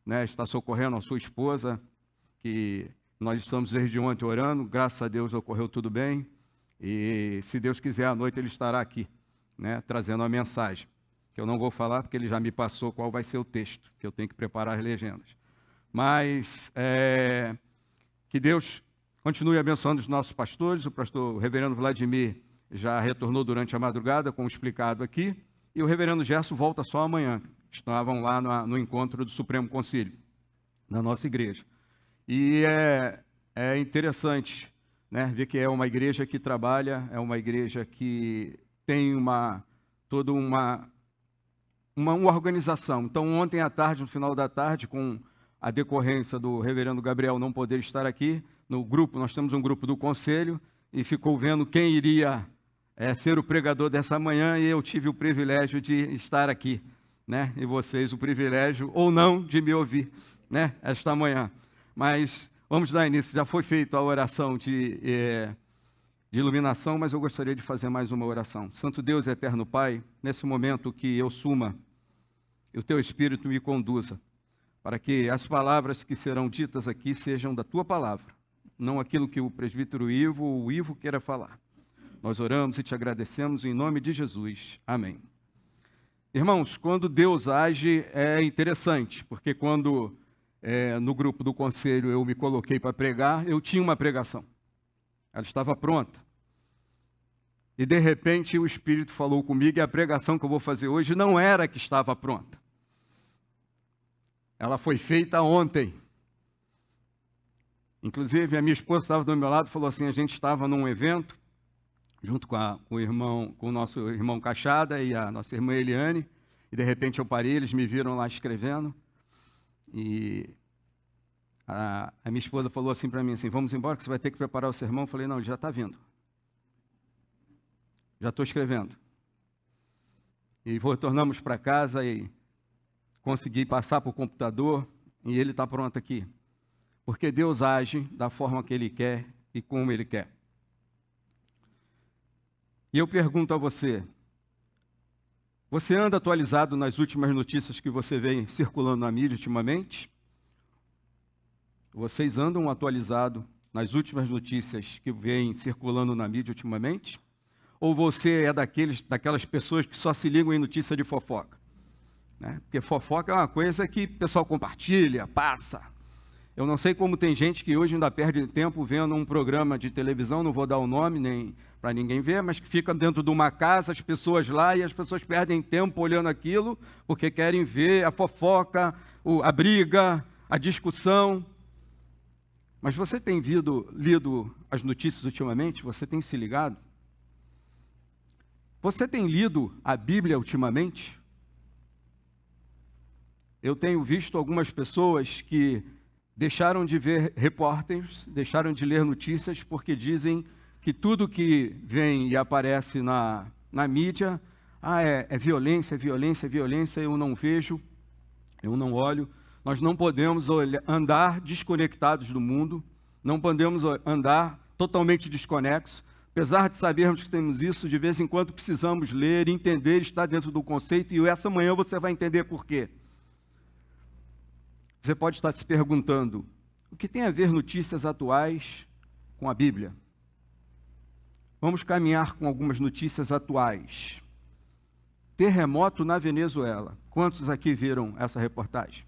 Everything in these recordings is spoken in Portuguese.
né, está socorrendo a sua esposa, que nós estamos desde ontem orando, graças a Deus ocorreu tudo bem, e se Deus quiser, à noite ele estará aqui, né, trazendo a mensagem, que eu não vou falar porque ele já me passou qual vai ser o texto, que eu tenho que preparar as legendas. Mas que Deus continue abençoando os nossos pastores. O pastor o reverendo Vladimir já retornou durante a madrugada, como explicado aqui, e o reverendo Gerson volta só amanhã. Estavam lá no encontro do Supremo Concílio, na nossa igreja. E é interessante, né, ver que é uma igreja que trabalha, é uma igreja que tem toda uma organização. Então, ontem à tarde, no final da tarde, com a decorrência do reverendo Gabriel não poder estar aqui, no grupo, nós temos um grupo do conselho, e ficou vendo quem iria ser o pregador dessa manhã, e eu tive o privilégio de estar aqui, né? E vocês o privilégio, ou não, de me ouvir, né, esta manhã. Mas vamos dar início, já foi feita a oração de iluminação, mas eu gostaria de fazer mais uma oração. Santo Deus e eterno Pai, nesse momento que eu suma, e o Teu Espírito me conduza, para que as palavras que serão ditas aqui sejam da Tua palavra, não aquilo que o presbítero Ivo ou o Ivo queira falar. Nós oramos e te agradecemos em nome de Jesus. Amém. Irmãos, quando Deus age é interessante, porque quando no grupo do conselho eu me coloquei para pregar, eu tinha uma pregação. Ela estava pronta. E de repente o Espírito falou comigo, e a pregação que eu vou fazer hoje não era a que estava pronta. Ela foi feita ontem. Inclusive, a minha esposa estava do meu lado e falou assim, a gente estava num evento, junto com o nosso irmão Cachada e a nossa irmã Eliane, e de repente eu parei, eles me viram lá escrevendo, e a minha esposa falou assim para mim, assim, vamos embora que você vai ter que preparar o sermão. Eu falei, não, ele já está vindo. Já estou escrevendo. E retornamos para casa e consegui passar para o computador, e ele está pronto aqui. Porque Deus age da forma que Ele quer e como Ele quer. E eu pergunto a você, você anda atualizado nas últimas notícias que você vê circulando na mídia ultimamente? Vocês andam atualizados nas últimas notícias que vêm circulando na mídia ultimamente? Ou você é daquelas pessoas que só se ligam em notícia de fofoca? Né? Porque fofoca é uma coisa que o pessoal compartilha, passa. Eu não sei como tem gente que hoje ainda perde tempo vendo um programa de televisão, não vou dar o nome nem para ninguém ver, mas que fica dentro de uma casa, as pessoas lá, e as pessoas perdem tempo olhando aquilo, porque querem ver a fofoca, a briga, a discussão. Mas você tem lido as notícias ultimamente? Você tem se ligado? Você tem lido a Bíblia ultimamente? Eu tenho visto algumas pessoas que deixaram de ver repórteres, deixaram de ler notícias, porque dizem que tudo que vem e aparece na mídia, é violência, violência, violência, eu não vejo, eu não olho. Nós não podemos andar desconectados do mundo, não podemos andar totalmente desconexos, apesar de sabermos que temos isso, de vez em quando precisamos ler, entender, estar dentro do conceito, e essa manhã você vai entender por quê. Você pode estar se perguntando, o que tem a ver notícias atuais com a Bíblia? Vamos caminhar com algumas notícias atuais. Terremoto na Venezuela. Quantos aqui viram essa reportagem?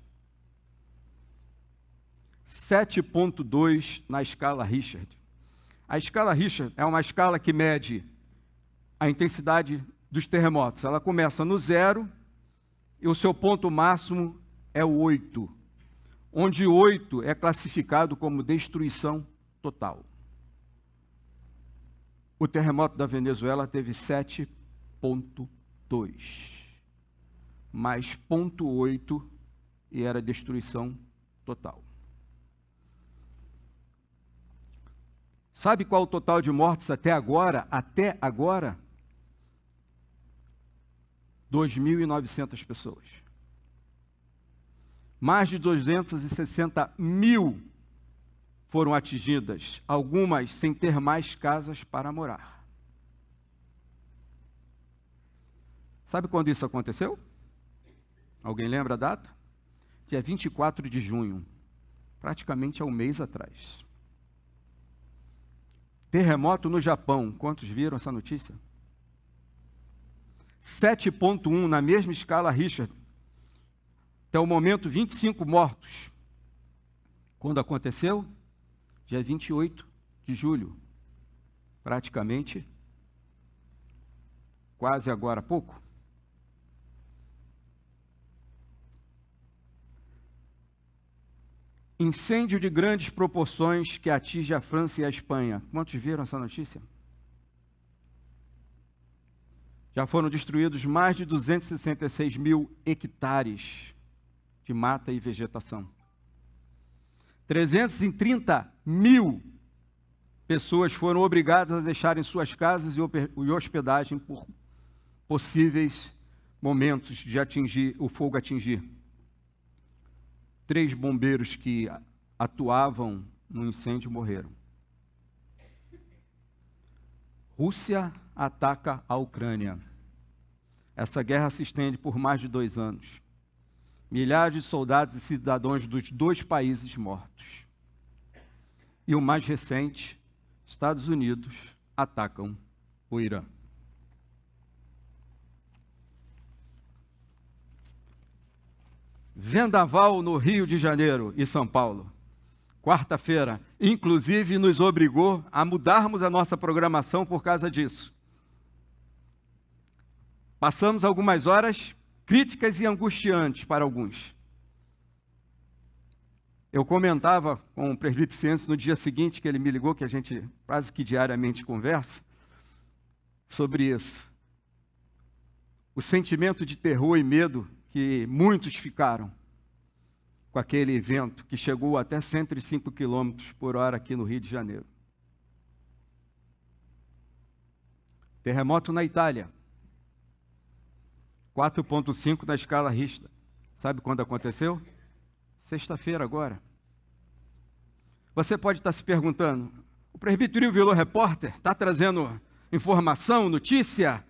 7,2 na escala Richard. A escala Richard é uma escala que mede a intensidade dos terremotos. Ela começa no 0 e o seu ponto máximo é o 8. Onde 8 é classificado como destruição total. O terremoto da Venezuela teve 7,2, mais 0,8 e era destruição total. Sabe qual o total de mortes até agora? Até agora? 2.900 pessoas. Mais de 260 mil foram atingidas, algumas sem ter mais casas para morar. Sabe quando isso aconteceu? Alguém lembra a data? dia 24 de junho, praticamente há um mês atrás. Terremoto no Japão, quantos viram essa notícia? 7,1 na mesma escala Richter. Até o momento, 25 mortos. Quando aconteceu? Dia 28 de julho. Praticamente, quase agora há pouco. Incêndio de grandes proporções que atinge a França e a Espanha. Quantos viram essa notícia? Já foram destruídos mais de 266 mil hectares de mata e vegetação. 330 mil pessoas foram obrigadas a deixarem suas casas e hospedagem por possíveis momentos de o fogo atingir. 3 bombeiros que atuavam no incêndio morreram. Rússia ataca a Ucrânia. Essa guerra se estende por mais de 2 anos. Milhares de soldados e cidadãos dos 2 países mortos. E o mais recente, Estados Unidos atacam o Irã. Vendaval no Rio de Janeiro e São Paulo. Quarta-feira, inclusive, nos obrigou a mudarmos a nossa programação por causa disso. Passamos algumas horas críticas e angustiantes para alguns. Eu comentava com o presbítero Ciêncio no dia seguinte, que ele me ligou, que a gente quase que diariamente conversa, sobre isso. O sentimento de terror e medo que muitos ficaram com aquele vento que chegou até 105 km por hora aqui no Rio de Janeiro. Terremoto na Itália. 4,5 na escala Richter. Sabe quando aconteceu? Sexta-feira agora. Você pode estar se perguntando, o presbítero Vilô Repórter está trazendo informação, notícia?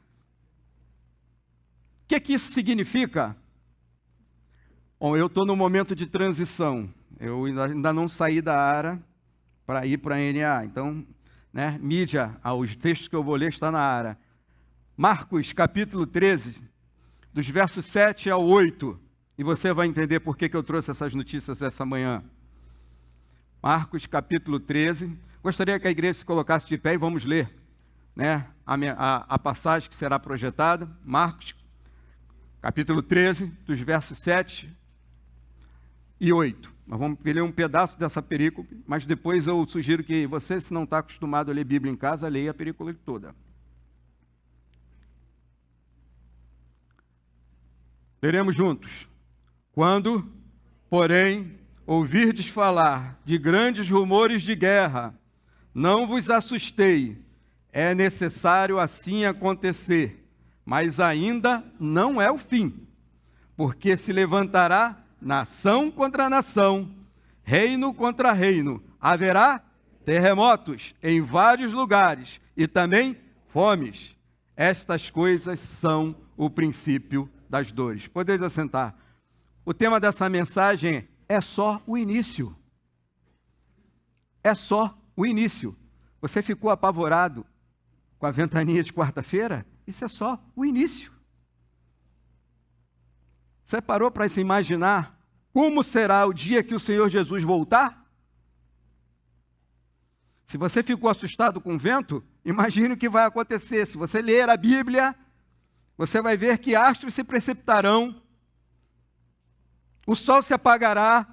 O que isso significa? Bom, eu estou no momento de transição. Eu ainda não saí da ARA para ir para a NA. Então, mídia, os textos que eu vou ler estão na ARA. Marcos, capítulo 13, dos versos 7 ao 8. E você vai entender por que eu trouxe essas notícias essa manhã. Marcos, capítulo 13. Gostaria que a igreja se colocasse de pé e vamos ler a passagem que será projetada. Marcos, capítulo 13, dos versos 7 e 8. Nós vamos ler um pedaço dessa perícope, mas depois eu sugiro que você, se não está acostumado a ler Bíblia em casa, leia a perícope toda. Leremos juntos. Quando, porém, ouvirdes falar de grandes rumores de guerra, não vos assustei, é necessário assim acontecer, mas ainda não é o fim, porque se levantará nação contra nação, reino contra reino, haverá terremotos em vários lugares e também fomes. Estas coisas são o princípio das dores. Podeis assentar. O tema dessa mensagem é só o início. É só o início. Você ficou apavorado com a ventania de quarta-feira? Isso é só o início. Você parou para se imaginar como será o dia que o Senhor Jesus voltar? Se você ficou assustado com o vento, imagine o que vai acontecer. Se você ler a Bíblia, você vai ver que astros se precipitarão, o sol se apagará.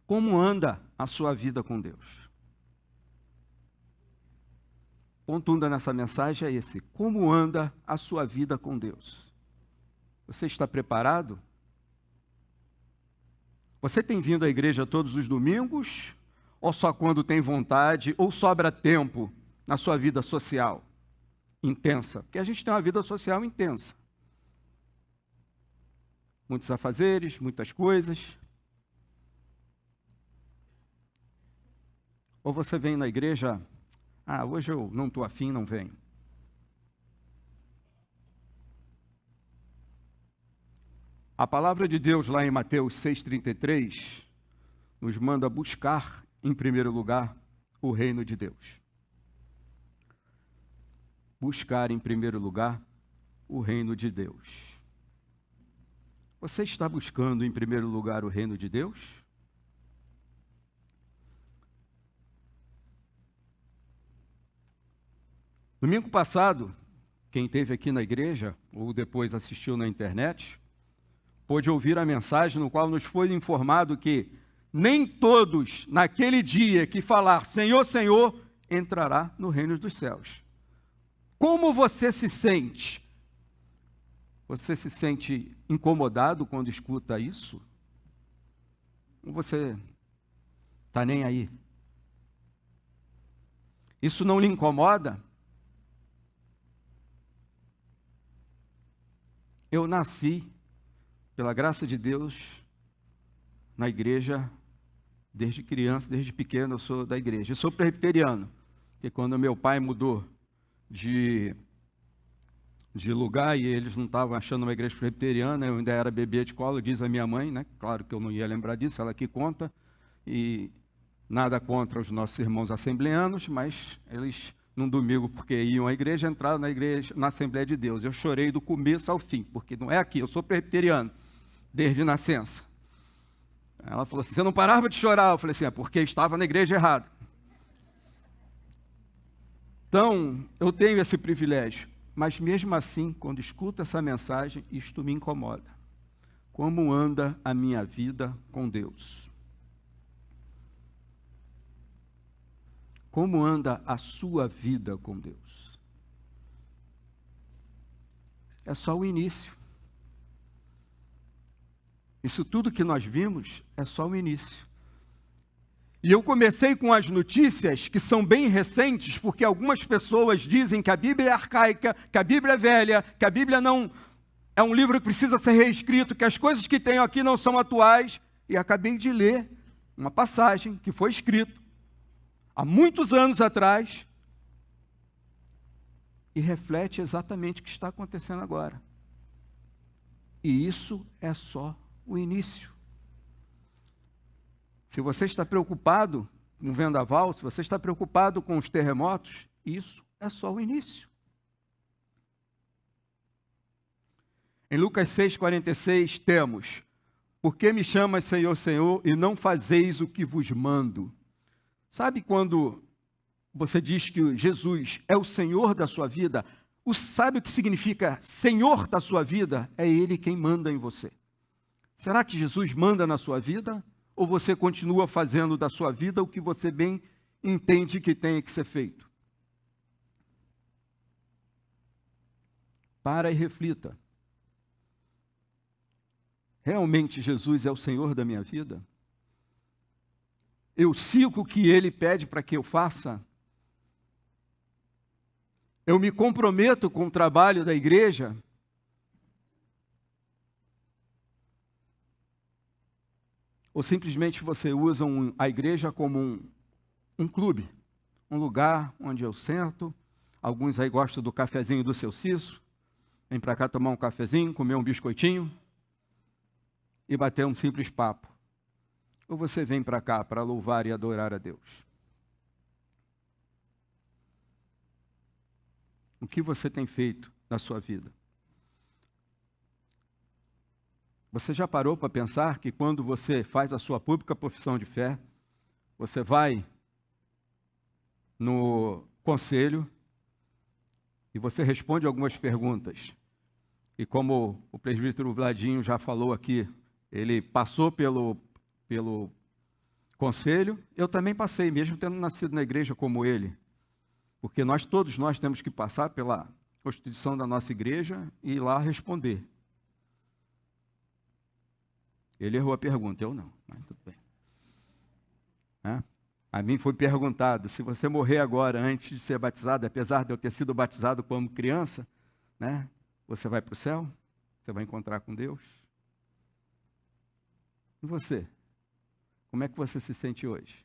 Como anda a sua vida com Deus? Ponto 1 nessa mensagem é esse. Como anda a sua vida com Deus? Você está preparado? Você tem vindo à igreja todos os domingos? Ou só quando tem vontade? Ou sobra tempo na sua vida social intensa? Porque a gente tem uma vida social intensa. Muitos afazeres, muitas coisas. Ou você vem na igreja, hoje eu não estou afim, não venho. A palavra de Deus lá em Mateus 6,33 nos manda buscar, em primeiro lugar, o reino de Deus. Buscar, em primeiro lugar, o reino de Deus. Você está buscando, em primeiro lugar, o reino de Deus? Domingo passado, quem esteve aqui na igreja, ou depois assistiu na internet, pôde ouvir a mensagem no qual nos foi informado que nem todos, naquele dia que falar Senhor, Senhor, entrará no reino dos céus. Como você se sente? Você se sente incomodado quando escuta isso? Ou você está nem aí? Isso não lhe incomoda? Eu nasci, pela graça de Deus, na igreja, desde criança, desde pequeno eu sou da igreja. Eu sou presbiteriano, porque quando meu pai mudou de lugar e eles não estavam achando uma igreja presbiteriana, eu ainda era bebê de colo, diz a minha mãe, né? Claro que eu não ia lembrar disso, ela que conta, e nada contra os nossos irmãos assembleanos, mas eles, num domingo, porque iam à igreja, entraram na igreja, na Assembleia de Deus. Eu chorei do começo ao fim, porque não é aqui, eu sou presbiteriano, desde nascença. Ela falou assim, você não parava de chorar? Eu falei assim, é porque estava na igreja errada. Então, eu tenho esse privilégio, mas mesmo assim, quando escuto essa mensagem, isto me incomoda. Como anda a minha vida com Deus? Como anda a sua vida com Deus? É só o início. Isso tudo que nós vimos é só o início. E eu comecei com as notícias que são bem recentes, porque algumas pessoas dizem que a Bíblia é arcaica, que a Bíblia é velha, que a Bíblia não é um livro que precisa ser reescrito, que as coisas que tenho aqui não são atuais. E acabei de ler uma passagem que foi escrita há muitos anos atrás e reflete exatamente o que está acontecendo agora. E isso é só o início. Se você está preocupado com o vendaval, se você está preocupado com os terremotos, isso é só o início. Em Lucas 6,46 temos, por que me chamas Senhor, Senhor, e não fazeis o que vos mando? Sabe quando você diz que Jesus é o Senhor da sua vida? Sabe o que significa Senhor da sua vida? É Ele quem manda em você. Será que Jesus manda na sua vida? Ou você continua fazendo da sua vida o que você bem entende que tem que ser feito? Para e reflita. Realmente Jesus é o Senhor da minha vida? Eu sigo o que Ele pede para que eu faça? Eu me comprometo com o trabalho da igreja? Ou simplesmente você usa a igreja como um clube, um lugar onde eu sento, alguns aí gostam do cafezinho do seu Cício, vem para cá tomar um cafezinho, comer um biscoitinho e bater um simples papo. Ou você vem para cá para louvar e adorar a Deus? O que você tem feito na sua vida? Você já parou para pensar que quando você faz a sua pública profissão de fé, você vai no conselho e você responde algumas perguntas. E como o presbítero Vladinho já falou aqui, ele passou pelo conselho, eu também passei, mesmo tendo nascido na igreja como ele. Porque todos nós temos que passar pela constituição da nossa igreja e ir lá responder. Ele errou a pergunta, eu não, mas tudo bem. A mim foi perguntado, se você morrer agora antes de ser batizado, apesar de eu ter sido batizado como criança, você vai para o céu? Você vai encontrar com Deus? E você? Como é que você se sente hoje?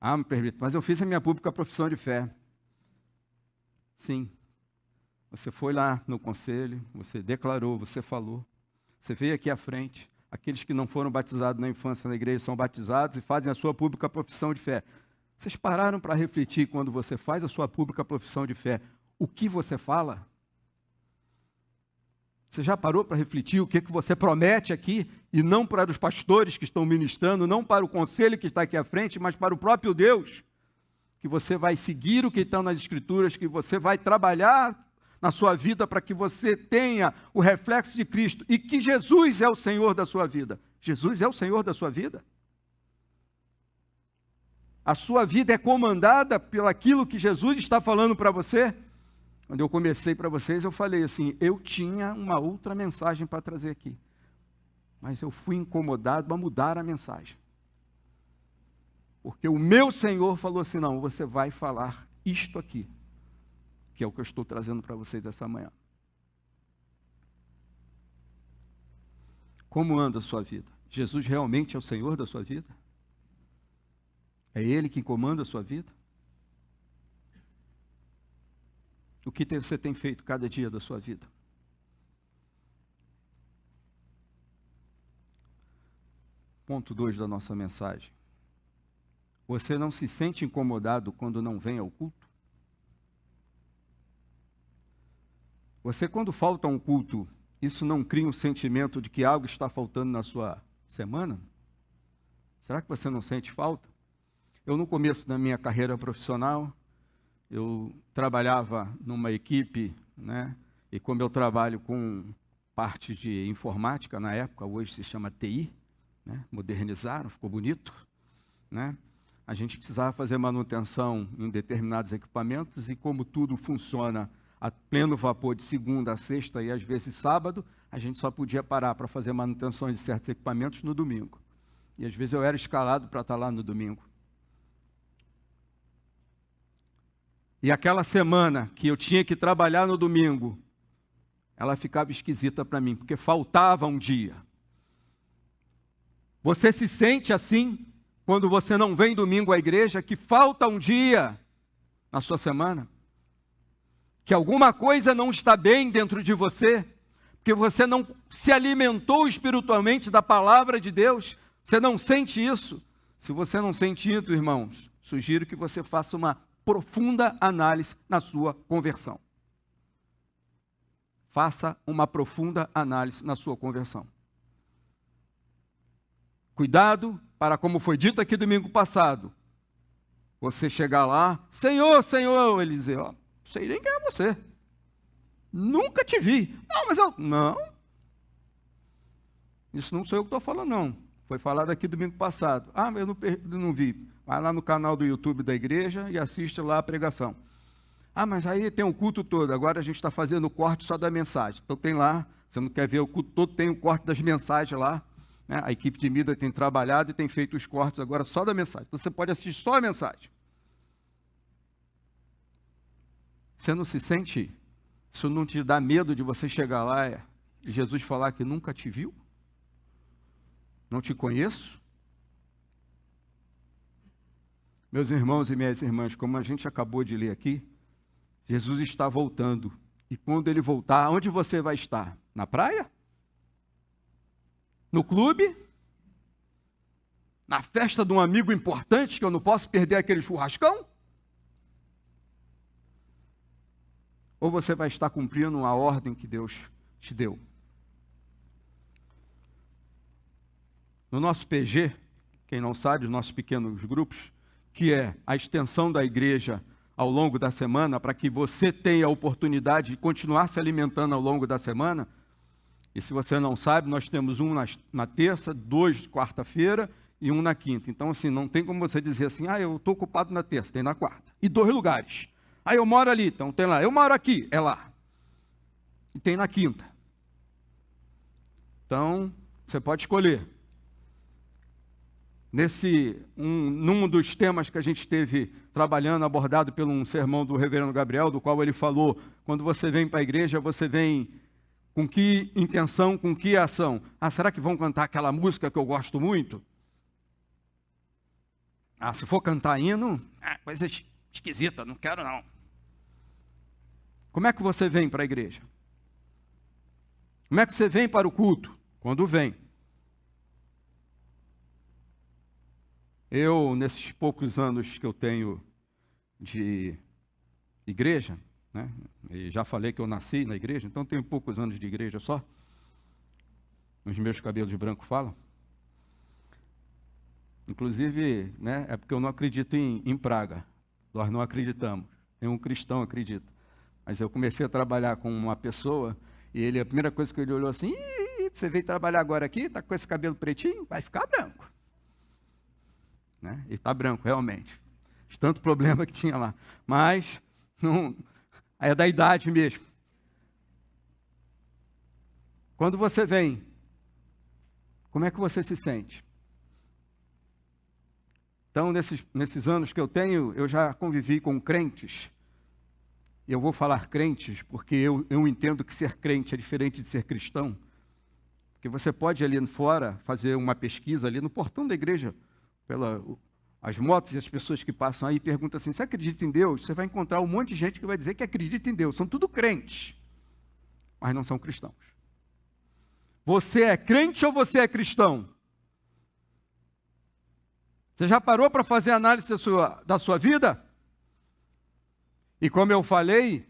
Meu presbítero, mas eu fiz a minha pública profissão de fé. Sim. Você foi lá no conselho, você declarou, você falou. Você veio aqui à frente. Aqueles que não foram batizados na infância na igreja são batizados e fazem a sua pública profissão de fé. Vocês pararam para refletir quando você faz a sua pública profissão de fé, o que você fala? Você já parou para refletir o que você promete aqui, e não para os pastores que estão ministrando, não para o conselho que está aqui à frente, mas para o próprio Deus? Que você vai seguir o que está nas Escrituras, que você vai trabalhar na sua vida para que você tenha o reflexo de Cristo, e que Jesus é o Senhor da sua vida. Jesus é o Senhor da sua vida. A sua vida é comandada pelaquilo que Jesus está falando para você. Quando eu comecei para vocês, eu falei assim, eu tinha uma outra mensagem para trazer aqui, mas eu fui incomodado a mudar a mensagem. Porque o meu Senhor falou assim, não, você vai falar isto aqui, que é o que eu estou trazendo para vocês essa manhã. Como anda a sua vida? Jesus realmente é o Senhor da sua vida? É Ele que comanda a sua vida? O que você tem feito cada dia da sua vida? Ponto 2 da nossa mensagem. Você não se sente incomodado quando não vem ao culto? Você, quando falta um culto, isso não cria um sentimento de que algo está faltando na sua semana? Será que você não sente falta? Eu, no começo da minha carreira profissional, eu trabalhava numa equipe, né? E como eu trabalho com parte de informática na época, hoje se chama TI, né? Modernizaram, ficou bonito, né? A gente precisava fazer manutenção em determinados equipamentos, e como tudo funciona a pleno vapor de segunda a sexta e às vezes sábado, a gente só podia parar para fazer manutenção de certos equipamentos no domingo. E às vezes eu era escalado para estar lá no domingo. E aquela semana que eu tinha que trabalhar no domingo, ela ficava esquisita para mim, porque faltava um dia. Você se sente assim, quando você não vem domingo à igreja, que falta um dia na sua semana? Que alguma coisa não está bem dentro de você, porque você não se alimentou espiritualmente da palavra de Deus? Você não sente isso? Se você não sente isso, irmãos, sugiro que você faça uma profunda análise na sua conversão. Faça uma profunda análise na sua conversão. Cuidado para, como foi dito aqui domingo passado, você chegar lá, Senhor, Senhor, ele dizer, ó, sei nem quem é você. Nunca te vi. Não, mas eu... Não. Isso não sou eu que estou falando, não. Foi falado aqui domingo passado. Ah, mas eu não vi. Vai lá no canal do YouTube da igreja e assiste lá a pregação. Ah, mas aí tem o culto todo. Agora a gente está fazendo o corte só da mensagem. Então tem lá, você não quer ver o culto todo, tem o corte das mensagens lá. Né? A equipe de mídia tem trabalhado e tem feito os cortes agora só da mensagem. Então você pode assistir só a mensagem. Você não se sente? Isso não te dá medo de você chegar lá e Jesus falar que nunca te viu? Não te conheço? Meus irmãos e minhas irmãs, como a gente acabou de ler aqui, Jesus está voltando. E quando ele voltar, onde você vai estar? Na praia? No clube? Na festa de um amigo importante que eu não posso perder aquele churrascão? Ou você vai estar cumprindo a ordem que Deus te deu? No nosso PG, quem não sabe, os nossos pequenos grupos, que é a extensão da igreja ao longo da semana, para que você tenha a oportunidade de continuar se alimentando ao longo da semana. E se você não sabe, nós temos um na terça, 2 quarta-feira e 1 na quinta. Então, assim, não tem como você dizer assim, eu estou ocupado na terça, tem na quarta. E 2 lugares. Eu moro ali, então tem lá. Eu moro aqui, é lá. E tem na quinta. Então, você pode escolher. Num dos temas que a gente esteve trabalhando, abordado por um sermão do reverendo Gabriel, do qual ele falou, quando você vem para a igreja, você vem com que intenção, com que ação? Será que vão cantar aquela música que eu gosto muito? Se for cantar hino, coisa esquisita, não quero não. Como é que você vem para a igreja? Como é que você vem para o culto? Quando vem. Eu, nesses poucos anos que eu tenho de igreja, né? E já falei que eu nasci na igreja, então tenho poucos anos de igreja só. Os meus cabelos brancos falam. Inclusive, né, é porque eu não acredito em praga. Nós não acreditamos. Nenhum cristão acredita. Mas eu comecei a trabalhar com uma pessoa e a primeira coisa que ele olhou assim, você veio trabalhar agora aqui, está com esse cabelo pretinho? Vai ficar branco. Né? E está branco, realmente. Tanto problema que tinha lá. Mas, não, é da idade mesmo. Quando você vem, como é que você se sente? Então, nesses anos que eu tenho, eu já convivi com crentes. Eu vou falar crentes, porque eu entendo que ser crente é diferente de ser cristão. Porque você pode ali fora fazer uma pesquisa ali no portão da igreja, as motos e as pessoas que passam aí perguntam assim, você acredita em Deus? Você vai encontrar um monte de gente que vai dizer que acredita em Deus. São tudo crentes, mas não são cristãos. Você é crente ou você é cristão? Você já parou para fazer análise da sua vida? E como eu falei,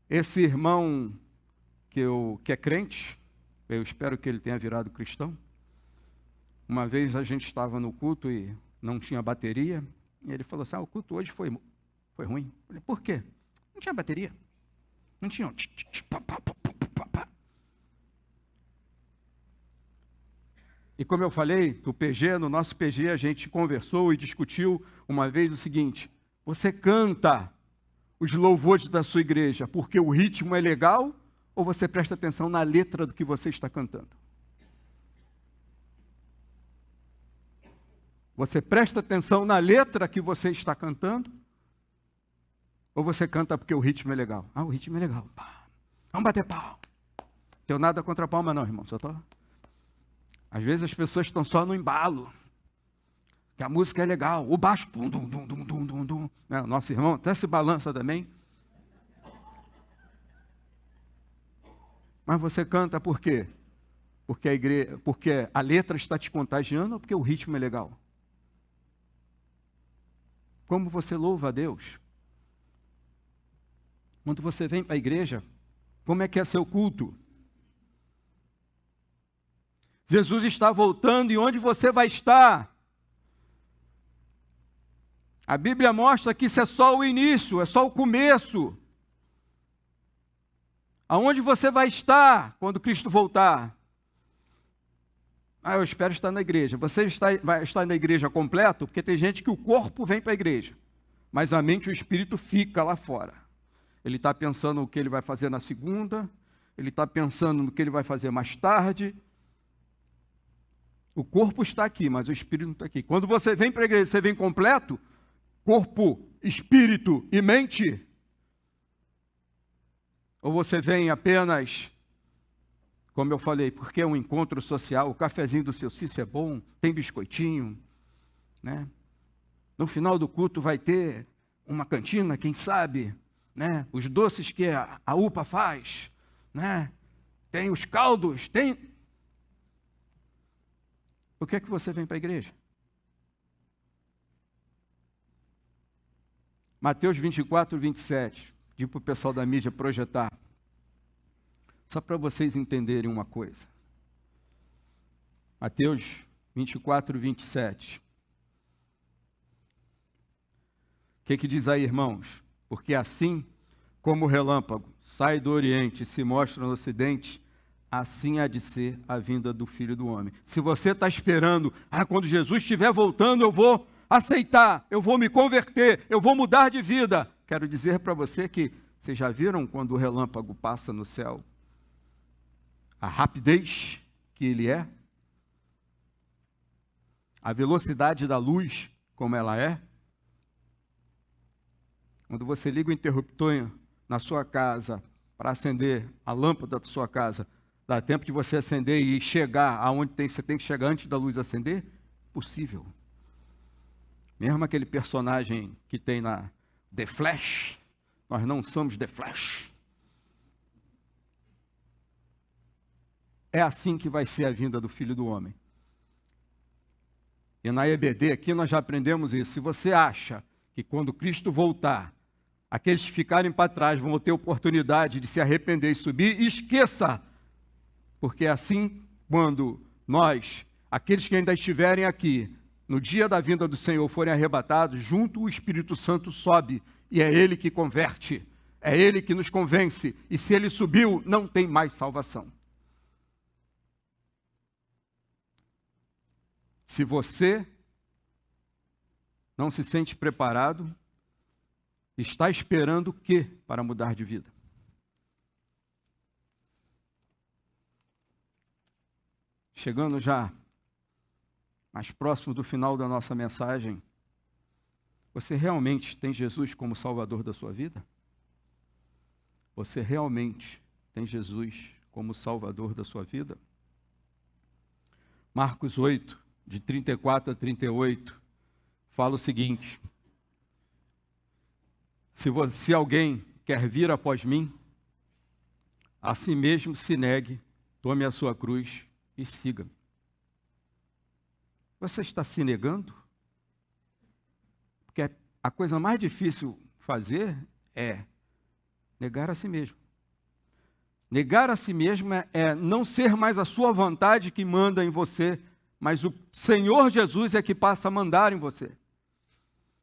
esse irmão que é crente, eu espero que ele tenha virado cristão. Uma vez a gente estava no culto e não tinha bateria, e ele falou assim, o culto hoje foi ruim. Eu falei, por quê? Não tinha bateria. Não tinha. E como eu falei, no nosso PG, a gente conversou e discutiu uma vez o seguinte, você canta os louvores da sua igreja porque o ritmo é legal ou você presta atenção na letra do que você está cantando? Você presta atenção na letra que você está cantando? Ou você canta porque o ritmo é legal? O ritmo é legal. Vamos bater pau. Não tenho nada contra a palma não, irmão. Às vezes as pessoas estão só no embalo. Que a música é legal. O baixo. Dum, dum, dum, dum, dum, dum, dum. O nosso irmão até se balança também. Mas você canta por quê? Porque a letra está te contagiando ou porque o ritmo é legal? Como você louva a Deus? Quando você vem para a igreja, como é que é seu culto? Jesus está voltando e onde você vai estar? A Bíblia mostra que isso é só o início, é só o começo. Aonde você vai estar quando Cristo voltar? Eu espero estar na igreja. Você vai estar na igreja completo? Porque tem gente que o corpo vem para a igreja, mas a mente e o espírito fica lá fora. Ele está pensando no que ele vai fazer na segunda, ele está pensando no que ele vai fazer mais tarde. O corpo está aqui, mas o espírito não está aqui. Quando você vem para a igreja, você vem completo, corpo, espírito e mente? Ou você vem apenas, como eu falei, porque é um encontro social, o cafezinho do seu Cício é bom, tem biscoitinho, né? No final do culto vai ter uma cantina, quem sabe, né? Os doces que a UPA faz, né? Tem os caldos, tem... Por que é que você vem para a igreja? Mateus 24, 27. Digo para o pessoal da mídia projetar. Só para vocês entenderem uma coisa. Mateus 24, 27. O que diz aí, irmãos? Porque assim como o relâmpago sai do Oriente e se mostra no Ocidente, assim há de ser a vinda do Filho do Homem. Se você está esperando, quando Jesus estiver voltando, eu vou aceitar, eu vou me converter, eu vou mudar de vida. Quero dizer para você que, vocês já viram quando o relâmpago passa no céu? A rapidez que ele é? A velocidade da luz, como ela é? Quando você liga o interruptor na sua casa para acender a lâmpada da sua casa, dá tempo de você acender e chegar aonde você tem que chegar antes da luz acender? Possível. Mesmo aquele personagem que tem na The Flash, nós não somos The Flash. É assim que vai ser a vinda do Filho do Homem. E na EBD aqui nós já aprendemos isso. Se você acha que quando Cristo voltar, aqueles que ficarem para trás vão ter oportunidade de se arrepender e subir, esqueça! Porque é assim, quando nós, aqueles que ainda estiverem aqui, no dia da vinda do Senhor forem arrebatados, junto o Espírito Santo sobe, e é Ele que converte, é Ele que nos convence, e se Ele subiu, não tem mais salvação. Se você não se sente preparado, está esperando o quê para mudar de vida? Chegando já mais próximo do final da nossa mensagem, você realmente tem Jesus como Salvador da sua vida? Você realmente tem Jesus como Salvador da sua vida? Marcos 8, de 34 a 38, fala o seguinte: se alguém quer vir após mim, a si mesmo se negue, tome a sua cruz e siga-me. Você está se negando? Porque a coisa mais difícil fazer é negar a si mesmo. Negar a si mesmo é não ser mais a sua vontade que manda em você, mas o Senhor Jesus é que passa a mandar em você.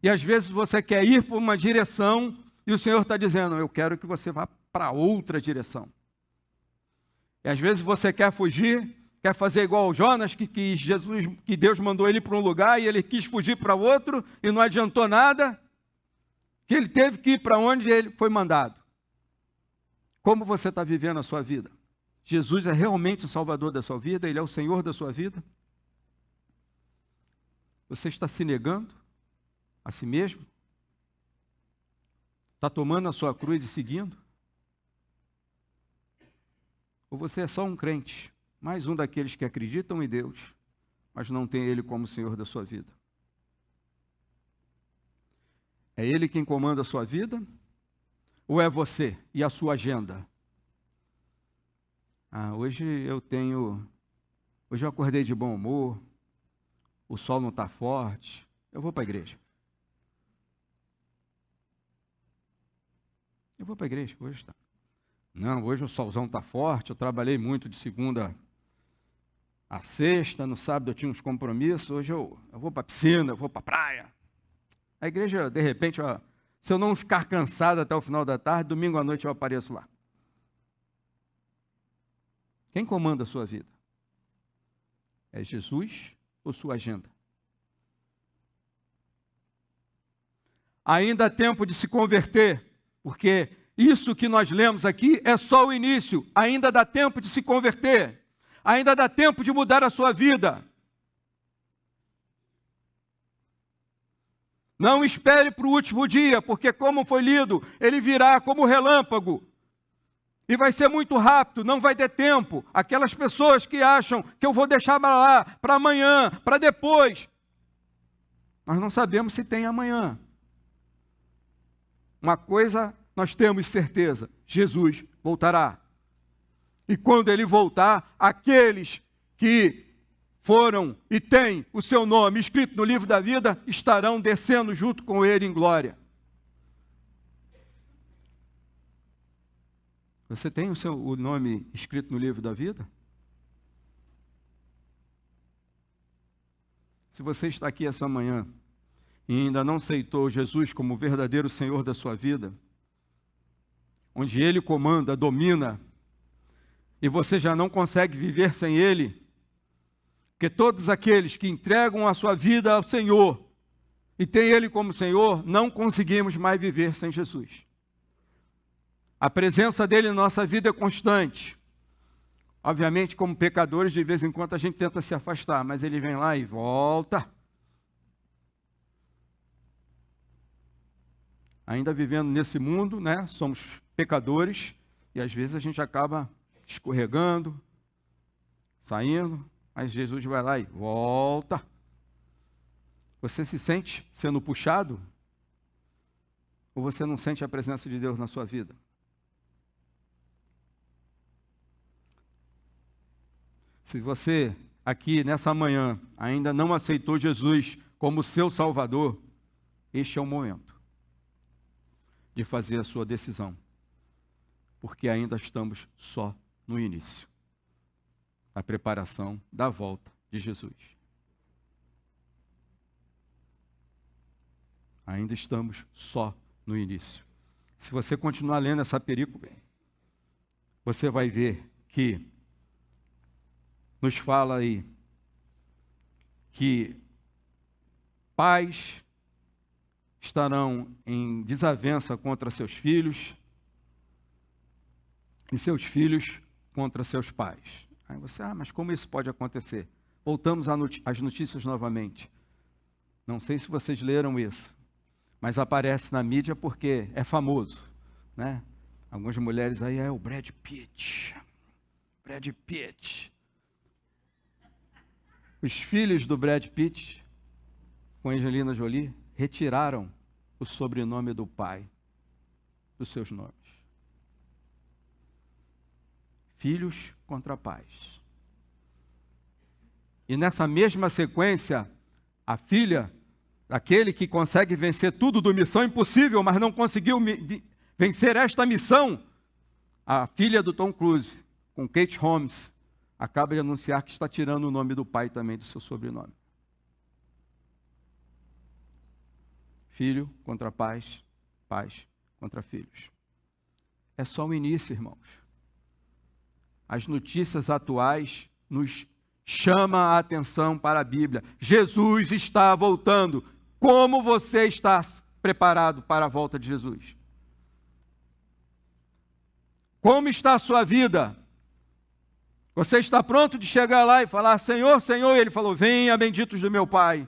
E às vezes você quer ir por uma direção e o Senhor está dizendo, eu quero que você vá para outra direção. E às vezes você quer fugir, quer fazer igual ao Jonas, que Deus mandou ele para um lugar e ele quis fugir para outro e não adiantou nada, que ele teve que ir para onde ele foi mandado. Como você está vivendo a sua vida? Jesus é realmente o Salvador da sua vida? Ele é o Senhor da sua vida? Você está se negando a si mesmo? Está tomando a sua cruz e seguindo? Ou você é só um crente, mais um daqueles que acreditam em Deus, mas não tem Ele como Senhor da sua vida? É Ele quem comanda a sua vida? Ou é você e a sua agenda? Hoje eu acordei de bom humor, o sol não está forte, eu vou para a igreja. Eu vou para a igreja, hoje está. Não, hoje o solzão está forte, eu trabalhei muito de segunda a sexta, no sábado eu tinha uns compromissos, hoje eu vou para a piscina, eu vou para a praia. A igreja, de repente, se eu não ficar cansado até o final da tarde, domingo à noite eu apareço lá. Quem comanda a sua vida? É Jesus ou sua agenda? Ainda há tempo de se converter, porque isso que nós lemos aqui é só o início. Ainda dá tempo de se converter. Ainda dá tempo de mudar a sua vida. Não espere para o último dia, porque como foi lido, ele virá como relâmpago. E vai ser muito rápido, não vai ter tempo. Aquelas pessoas que acham que eu vou deixar para lá, para amanhã, para depois. Nós não sabemos se tem amanhã. Uma coisa nós temos certeza, Jesus voltará. E quando Ele voltar, aqueles que foram e têm o seu nome escrito no livro da vida, estarão descendo junto com Ele em glória. Você tem o nome escrito no livro da vida? Se você está aqui essa manhã e ainda não aceitou Jesus como o verdadeiro Senhor da sua vida, onde Ele comanda, domina, e você já não consegue viver sem Ele, porque todos aqueles que entregam a sua vida ao Senhor e têm Ele como Senhor, não conseguimos mais viver sem Jesus. A presença dEle na nossa vida é constante. Obviamente, como pecadores, de vez em quando a gente tenta se afastar, mas Ele vem lá e volta. Ainda vivendo nesse mundo, né? Somos pecadores e às vezes a gente acaba escorregando, saindo, mas Jesus vai lá e volta. Você se sente sendo puxado? Ou você não sente a presença de Deus na sua vida? Se você aqui nessa manhã ainda não aceitou Jesus como seu Salvador, este é o momento de fazer a sua decisão, porque ainda estamos só no início da preparação da volta de Jesus. Ainda estamos só no início. Se você continuar lendo essa perícope, você vai ver que nos fala aí que pais estarão em desavença contra seus filhos e seus filhos contra seus pais. Aí você, mas como isso pode acontecer? Voltamos às notícias novamente. Não sei se vocês leram isso, mas aparece na mídia porque é famoso, né? Algumas mulheres aí, o Brad Pitt. Brad Pitt. Os filhos do Brad Pitt, com Angelina Jolie, retiraram o sobrenome do pai dos seus nomes. Filhos contra pais. E nessa mesma sequência, a filha daquele que consegue vencer tudo do Missão Impossível, mas não conseguiu vencer esta missão, a filha do Tom Cruise, com Kate Holmes, acaba de anunciar que está tirando o nome do pai também do seu sobrenome. Filho contra pais, pais contra filhos. É só o início, irmãos. As notícias atuais nos chamam a atenção para a Bíblia. Jesus está voltando. Como você está preparado para a volta de Jesus? Como está a sua vida? Você está pronto de chegar lá e falar, Senhor, Senhor? E Ele falou, venha, benditos do meu Pai.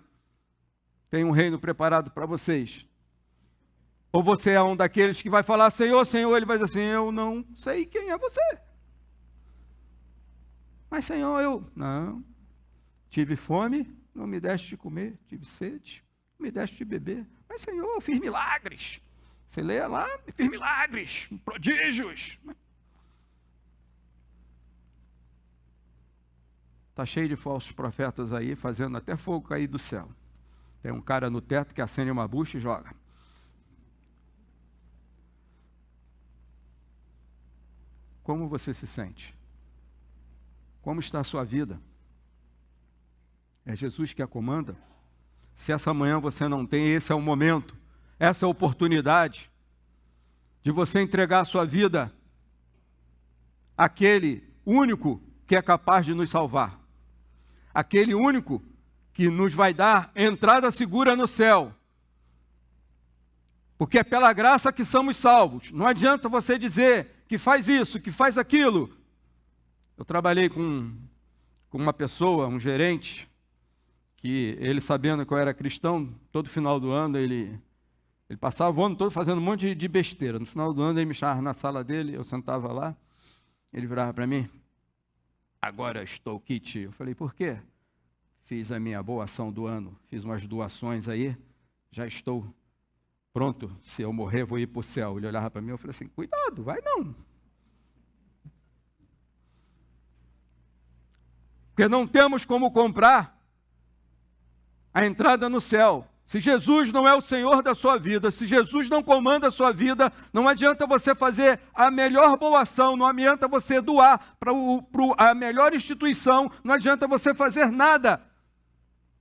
Tem um reino preparado para vocês. Ou você é um daqueles que vai falar, Senhor, Senhor? Ele vai dizer assim, eu não sei quem é você. Mas, Senhor, eu não. Tive fome, não me deste de comer. Tive sede, não me deste de beber. Mas, Senhor, eu fiz milagres. Você lê lá, fiz milagres, prodígios. Está cheio de falsos profetas aí, fazendo até fogo cair do céu. Tem um cara no teto que acende uma bucha e joga. Como você se sente? Como está a sua vida? É Jesus que a comanda? Se essa manhã você não tem, esse é o momento, essa é a oportunidade de você entregar a sua vida àquele único que é capaz de nos salvar. Aquele único que nos vai dar entrada segura no céu. Porque é pela graça que somos salvos. Não adianta você dizer que faz isso, que faz aquilo. Eu trabalhei com uma pessoa, um gerente, que ele, sabendo que eu era cristão, todo final do ano ele passava o ano todo fazendo um monte de besteira. No final do ano ele me chamava na sala dele, eu sentava lá, ele virava para mim, agora estou kit. Eu falei, por quê? Fiz a minha boa ação do ano, fiz umas doações aí, já estou pronto, se eu morrer vou ir para o céu. Ele olhava para mim, eu falei assim, cuidado, vai não. Porque não temos como comprar a entrada no céu. Se Jesus não é o Senhor da sua vida, se Jesus não comanda a sua vida, não adianta você fazer a melhor boa ação, não adianta você doar para a melhor instituição, não adianta você fazer nada,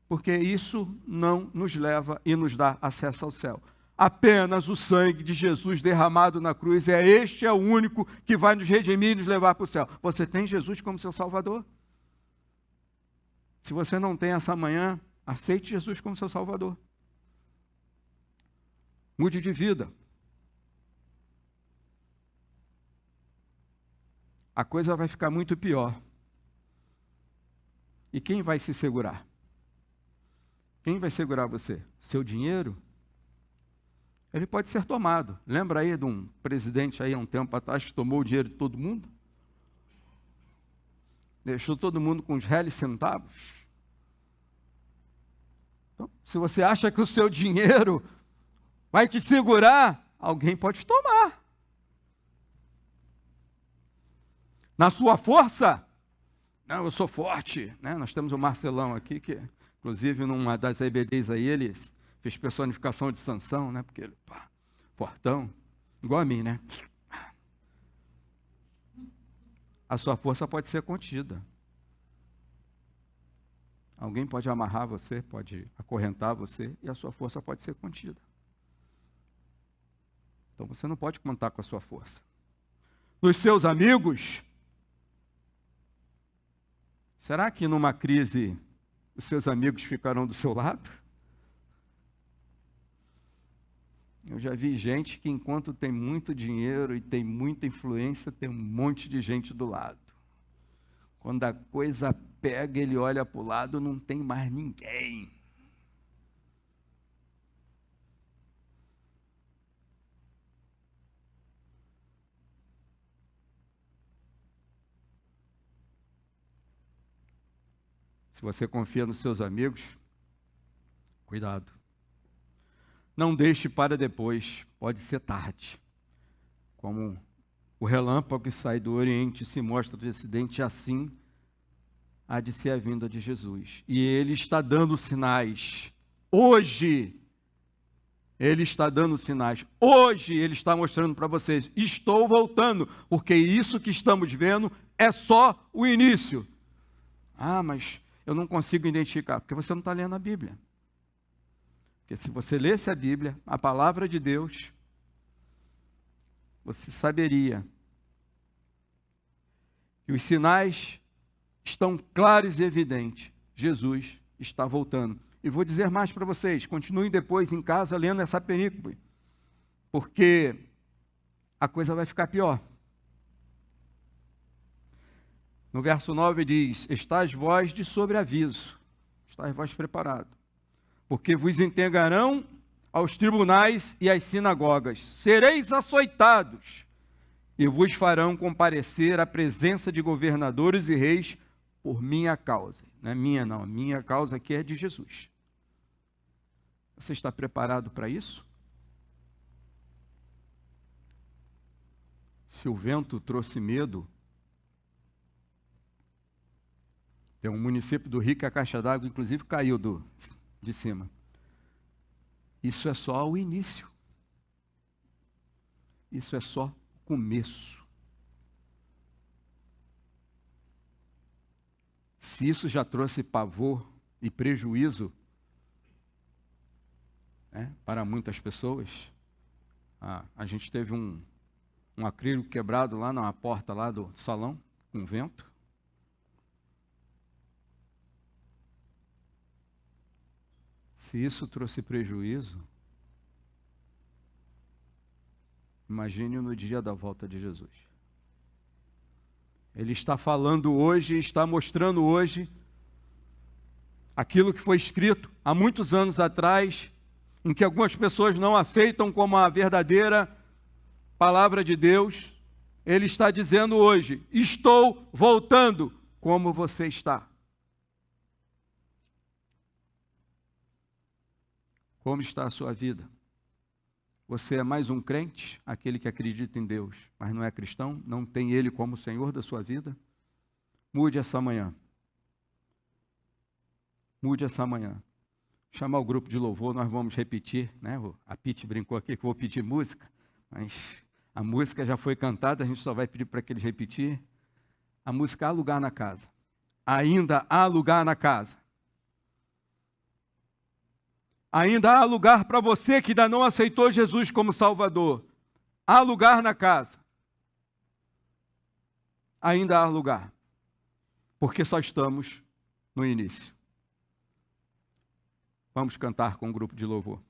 porque isso não nos leva e nos dá acesso ao céu. Apenas o sangue de Jesus derramado na cruz, este é o único que vai nos redimir e nos levar para o céu. Você tem Jesus como seu Salvador? Se você não tem essa manhã, aceite Jesus como seu Salvador. Mude de vida. A coisa vai ficar muito pior. E quem vai se segurar? Quem vai segurar você? Seu dinheiro? Ele pode ser tomado. Lembra aí de um presidente aí há um tempo atrás que tomou o dinheiro de todo mundo? Deixou todo mundo com os réis centavos. Então, se você acha que o seu dinheiro vai te segurar, alguém pode tomar. Na sua força, Não, eu sou forte, né? Nós temos o Marcelão aqui, que inclusive numa das EBDs aí, ele fez personificação de Sansão, né? Porque ele, pá, fortão, igual a mim, né? A sua força pode ser contida. Alguém pode amarrar você, pode acorrentar você, e a sua força pode ser contida. Então você não pode contar com a sua força. Nos seus amigos, será que numa crise os seus amigos ficarão do seu lado? Eu já vi gente que enquanto tem muito dinheiro e tem muita influência, tem um monte de gente do lado. Quando a coisa pega, ele olha para o lado, não tem mais ninguém. Se você confia nos seus amigos, cuidado. Não deixe para depois, pode ser tarde. Como o relâmpago que sai do Oriente se mostra do Ocidente, assim há de ser a vinda de Jesus. E Ele está dando sinais. Hoje, Ele está dando sinais. Hoje, Ele está mostrando para vocês, estou voltando, porque isso que estamos vendo é só o início. Ah, mas eu não consigo identificar, porque você não está lendo a Bíblia. Porque se você lesse a Bíblia, a palavra de Deus, você saberia que os sinais estão claros e evidentes. Jesus está voltando. E vou dizer mais para vocês, continuem depois em casa lendo essa perícope, porque a coisa vai ficar pior. No verso 9 diz, estáis vós de sobreaviso, estáis vós preparados, porque vos entregarão aos tribunais e às sinagogas, sereis açoitados, e vos farão comparecer à presença de governadores e reis por minha causa. Não é minha não, a minha causa aqui é de Jesus. Você está preparado para isso? Se o vento trouxe medo, tem um município do Rio que a caixa d'água, inclusive, caiu de cima. Isso é só o início. Isso é só o começo. Se isso já trouxe pavor e prejuízo, né, para muitas pessoas, a gente teve um acrílico quebrado lá na porta lá do salão, com vento. Se isso trouxe prejuízo, imagine no dia da volta de Jesus. Ele está falando hoje, está mostrando hoje aquilo que foi escrito há muitos anos atrás, em que algumas pessoas não aceitam como a verdadeira palavra de Deus. Ele está dizendo hoje, estou voltando, como você está? Como está a sua vida? Você é mais um crente, aquele que acredita em Deus, mas não é cristão, não tem Ele como Senhor da sua vida? Mude essa manhã. Mude essa manhã. Chamar o grupo de louvor, nós vamos repetir, né? A Pete brincou aqui que eu vou pedir música, mas a música já foi cantada, a gente só vai pedir para que eles repetir. A música Há Lugar na Casa. Ainda há lugar na casa. Ainda há lugar para você que ainda não aceitou Jesus como Salvador. Há lugar na casa. Ainda há lugar. Porque só estamos no início. Vamos cantar com um grupo de louvor.